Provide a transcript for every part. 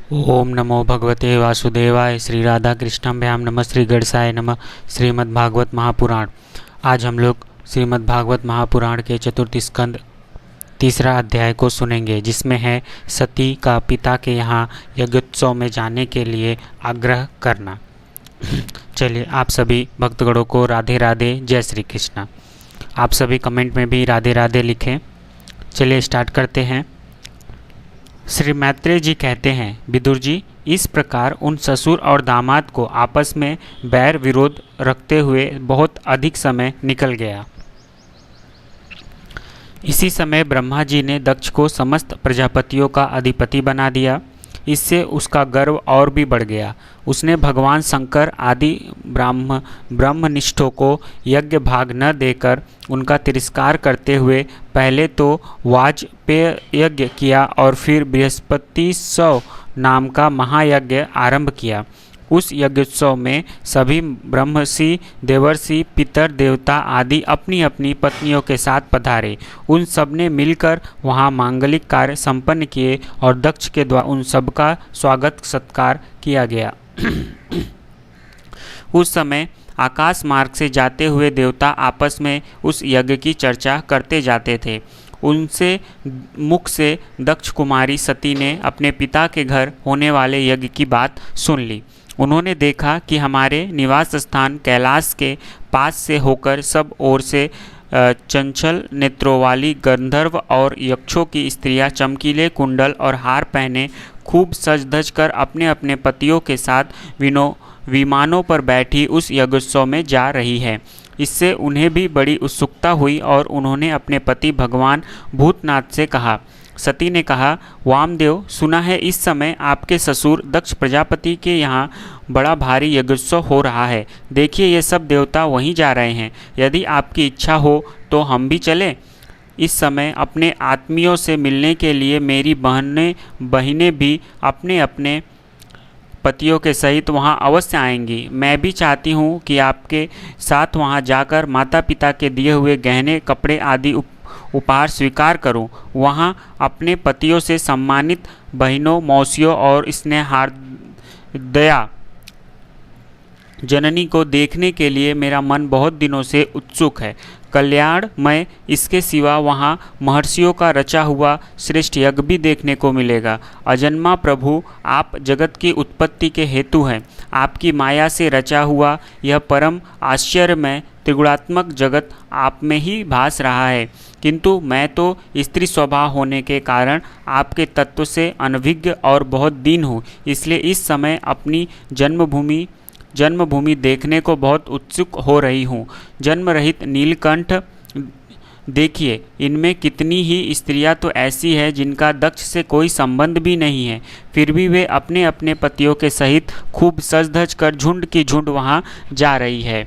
ओम नमो भगवते वासुदेवाय। श्री राधा कृष्णाभ्याम नमः। श्री गणेशाय नमः। श्रीमद्भागवत महापुराण। आज हम लोग श्रीमद्भागवत महापुराण के चतुर्थ स्कंद तीसरा अध्याय को सुनेंगे, जिसमें है सती का पिता के यहाँ यज्ञोत्सव में जाने के लिए आग्रह करना। चलिए, आप सभी भक्तगणों को राधे राधे, जय श्री कृष्ण। आप सभी कमेंट में भी राधे राधे लिखें। चलिए स्टार्ट करते हैं। श्री मैत्रेय जी कहते हैं, विदुर जी, इस प्रकार उन ससुर और दामाद को आपस में बैर विरोध रखते हुए बहुत अधिक समय निकल गया। इसी समय ब्रह्मा जी ने दक्ष को समस्त प्रजापतियों का अधिपति बना दिया। इससे उसका गर्व और भी बढ़ गया। उसने भगवान शंकर आदि ब्रह्मनिष्ठों को यज्ञ भाग न देकर उनका तिरस्कार करते हुए पहले तो वाजपेय यज्ञ किया और फिर बृहस्पति सौ नाम का महायज्ञ आरंभ किया। उस यज्ञोत्सव में सभी ब्रह्मर्षि, देवर्षि, पितर, देवता आदि अपनी अपनी पत्नियों के साथ पधारे। उन सब ने मिलकर वहाँ मांगलिक कार्य संपन्न किए और दक्ष के द्वारा उन सब का स्वागत सत्कार किया गया। उस समय आकाश मार्ग से जाते हुए देवता आपस में उस यज्ञ की चर्चा करते जाते थे। उनसे मुख से दक्ष कुमारी सती ने अपने पिता के घर होने वाले यज्ञ की बात सुन ली। उन्होंने देखा कि हमारे निवास स्थान कैलाश के पास से होकर सब ओर से चंचल नेत्रों वाली गंधर्व और यक्षों की स्त्रियां चमकीले कुंडल और हार पहने खूब सज धज कर अपने अपने पतियों के साथ विमानों पर बैठी उस यज्ञोत्सव में जा रही है। इससे उन्हें भी बड़ी उत्सुकता हुई और उन्होंने अपने पति भगवान भूतनाथ से कहा। सती ने कहा, वामदेव, सुना है इस समय आपके ससुर दक्ष प्रजापति के यहाँ बड़ा भारी यज्ञोत्सव हो रहा है। देखिए, ये सब देवता वहीं जा रहे हैं। यदि आपकी इच्छा हो तो हम भी चलें। इस समय अपने आत्मियों से मिलने के लिए मेरी बहनें भी अपने अपने पतियों के सहित वहां अवश्य आएंगी। मैं भी चाहती हूं कि आपके साथ वहां जाकर माता पिता के दिए हुए गहने, कपड़े आदि उपहार स्वीकार करूं। वहां अपने पतियों से सम्मानित बहनों, मौसियों और स्नेहार्दया जननी को देखने के लिए मेरा मन बहुत दिनों से उत्सुक है। कल्याणमय इसके सिवा वहाँ महर्षियों का रचा हुआ श्रेष्ठ यज्ञ भी देखने को मिलेगा। अजन्मा प्रभु, आप जगत की उत्पत्ति के हेतु हैं। आपकी माया से रचा हुआ यह परम आश्चर्यमय त्रिगुणात्मक जगत आप में ही भास रहा है, किंतु मैं तो स्त्री स्वभाव होने के कारण आपके तत्व से अनभिज्ञ और बहुत दीन हूँ। इसलिए इस समय अपनी जन्मभूमि देखने को बहुत उत्सुक हो रही हूँ। जन्म रहित नीलकंठ, देखिए, इनमें कितनी ही स्त्रियां तो ऐसी हैं जिनका दक्ष से कोई संबंध भी नहीं है, फिर भी वे अपने अपने पतियों के सहित खूब सज धज कर झुंड की झुंड वहाँ जा रही है।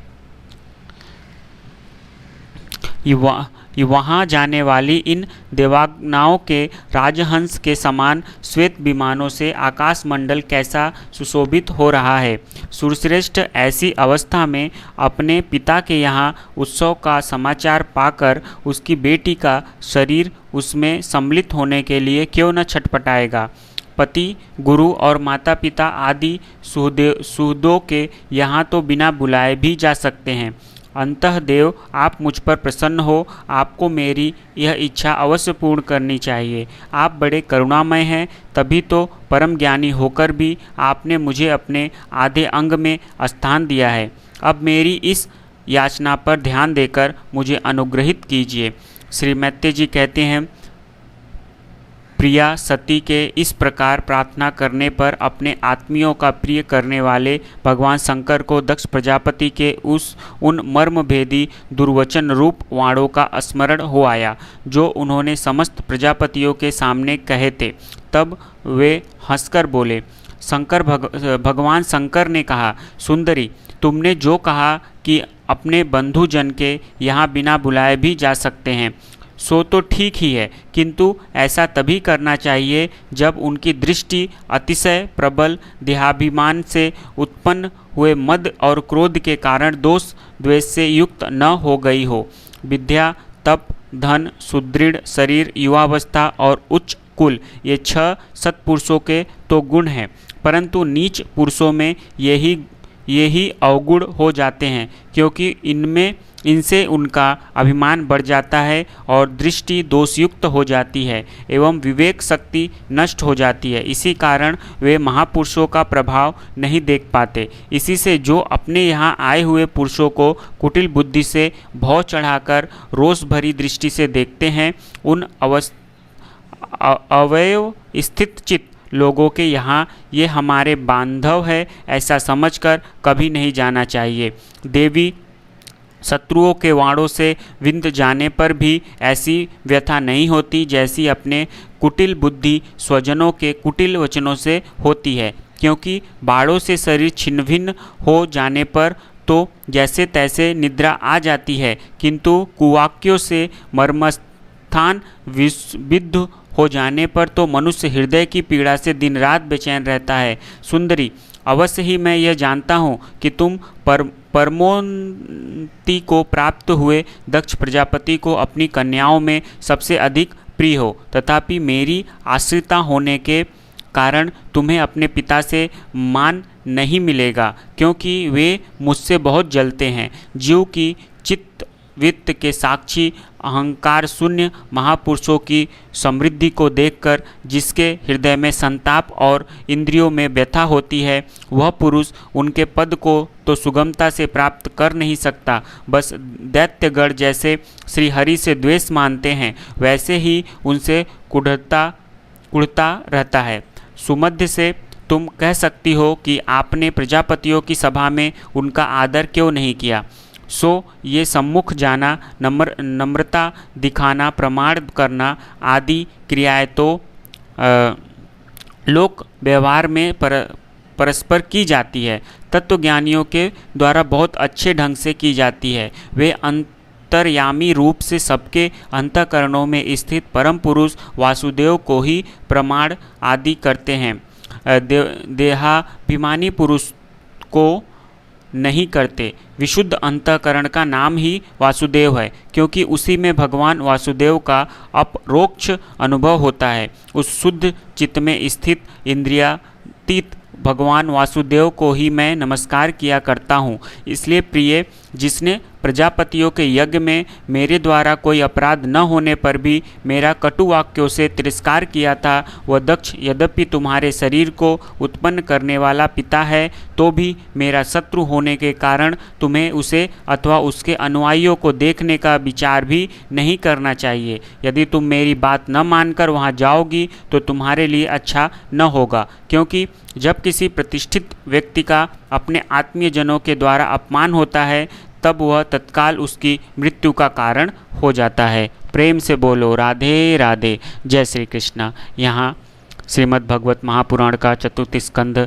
वहाँ जाने वाली इन देवांगनाओं के राजहंस के समान श्वेत विमानों से आकाश मंडल कैसा सुशोभित हो रहा है। सुरश्रेष्ठ ऐसी अवस्था में अपने पिता के यहाँ उत्सव का समाचार पाकर उसकी बेटी का शरीर उसमें सम्मिलित होने के लिए क्यों न छटपटाएगा। पति, गुरु और माता पिता आदि सुहृदों के यहाँ तो बिना बुलाए भी जा सकते हैं। अंतः देव, आप मुझ पर प्रसन्न हो। आपको मेरी यह इच्छा अवश्य पूर्ण करनी चाहिए। आप बड़े करुणामय हैं, तभी तो परम ज्ञानी होकर भी आपने मुझे अपने आधे अंग में स्थान दिया है। अब मेरी इस याचना पर ध्यान देकर मुझे अनुग्रहित कीजिए। श्री मैत्रेय जी कहते हैं, प्रिया सती के इस प्रकार प्रार्थना करने पर अपने आत्मियों का प्रिय करने वाले भगवान शंकर को दक्ष प्रजापति के उन मर्मभेदी दुर्वचन रूप वाणों का स्मरण हो आया, जो उन्होंने समस्त प्रजापतियों के सामने कहे थे। तब वे हंसकर बोले। भगवान शंकर ने कहा, सुंदरी, तुमने जो कहा कि अपने बंधुजन के यहाँ बिना बुलाए भी जा सकते हैं, सो तो ठीक ही है, किंतु ऐसा तभी करना चाहिए जब उनकी दृष्टि अतिशय प्रबल देहाभिमान से उत्पन्न हुए मद और क्रोध के कारण दोष द्वेष से युक्त न हो गई हो। विद्या, तप, धन, सुदृढ़ शरीर, युवावस्था और उच्च कुल, ये 6 सत्पुरुषों के तो गुण हैं, परंतु नीच पुरुषों में यही अवगुण हो जाते हैं, क्योंकि इनसे उनका अभिमान बढ़ जाता है और दृष्टि दोषयुक्त हो जाती है एवं विवेक शक्ति नष्ट हो जाती है। इसी कारण वे महापुरुषों का प्रभाव नहीं देख पाते। इसी से जो अपने यहाँ आए हुए पुरुषों को कुटिल बुद्धि से भौ चढ़ाकर रोष भरी दृष्टि से देखते हैं, उन अवयव स्थित चित्त लोगों के यहाँ ये हमारे बांधव है ऐसा समझकर कभी नहीं जाना चाहिए। देवी शत्रुओं के वाणों से विंध जाने पर भी ऐसी व्यथा नहीं होती जैसी अपने कुटिल बुद्धि स्वजनों के कुटिल वचनों से होती है, क्योंकि बाणों से शरीर छिन्न भिन्न हो जाने पर तो जैसे तैसे निद्रा आ जाती है, किंतु कुवाक्यों से मर्मस्थान विद्ध हो जाने पर तो मनुष्य हृदय की पीड़ा से दिन रात बेचैन रहता है। सुंदरी, अवश्य ही मैं यह जानता हूँ कि तुम परमोन्नति को प्राप्त हुए दक्ष प्रजापति को अपनी कन्याओं में सबसे अधिक प्रिय हो, तथापि मेरी आश्रिता होने के कारण तुम्हें अपने पिता से मान नहीं मिलेगा, क्योंकि वे मुझसे बहुत जलते हैं। जीव की चित्त वित्त के साक्षी अहंकार शून्य महापुरुषों की समृद्धि को देखकर जिसके हृदय में संताप और इंद्रियों में व्यथा होती है, वह पुरुष उनके पद को तो सुगमता से प्राप्त कर नहीं सकता, बस दैत्यगण जैसे श्री हरि से द्वेष मानते हैं वैसे ही उनसे कुढ़ता रहता है। सुमध्य से तुम कह सकती हो कि आपने प्रजापतियों की सभा में उनका आदर क्यों नहीं किया। सो ये सम्मुख जाना, नम्रता दिखाना, प्रमाण करना आदि क्रियाएं तो लोक व्यवहार में परस्पर की जाती है, तत्वज्ञानियों के द्वारा बहुत अच्छे ढंग से की जाती है। वे अंतर्यामी रूप से सबके अंतःकरणों में स्थित परम पुरुष वासुदेव को ही प्रमाण आदि करते हैं। देहाभिमानी पुरुष को नहीं करते। विशुद्ध अंतःकरण का नाम ही वासुदेव है, क्योंकि उसी में भगवान वासुदेव का अपरोक्ष अनुभव होता है। उस शुद्ध चित्त में स्थित इंद्रियातीत भगवान वासुदेव को ही मैं नमस्कार किया करता हूँ। इसलिए प्रिय, जिसने प्रजापतियों के यज्ञ में मेरे द्वारा कोई अपराध न होने पर भी मेरा कटु वाक्यों से तिरस्कार किया था, वह दक्ष यद्यपि तुम्हारे शरीर को उत्पन्न करने वाला पिता है, तो भी मेरा शत्रु होने के कारण तुम्हें उसे अथवा उसके अनुयायियों को देखने का विचार भी नहीं करना चाहिए। यदि तुम मेरी बात न मानकर वहाँ जाओगी तो तुम्हारे लिए अच्छा न होगा, क्योंकि जब किसी प्रतिष्ठित व्यक्ति का अपने आत्मीय जनों के द्वारा अपमान होता है, तब वह तत्काल उसकी मृत्यु का कारण हो जाता है। प्रेम से बोलो राधे राधे। जय श्री कृष्ण। यहाँ श्रीमद् भगवत महापुराण का चतुर्थ स्कंध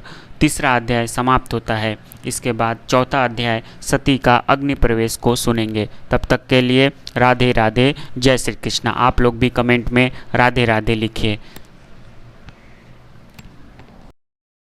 3रा अध्याय समाप्त होता है। इसके बाद 4था अध्याय सती का अग्नि प्रवेश को सुनेंगे। तब तक के लिए राधे राधे। जय श्री कृष्ण। आप लोग भी कमेंट में राधे राधे लिखिए।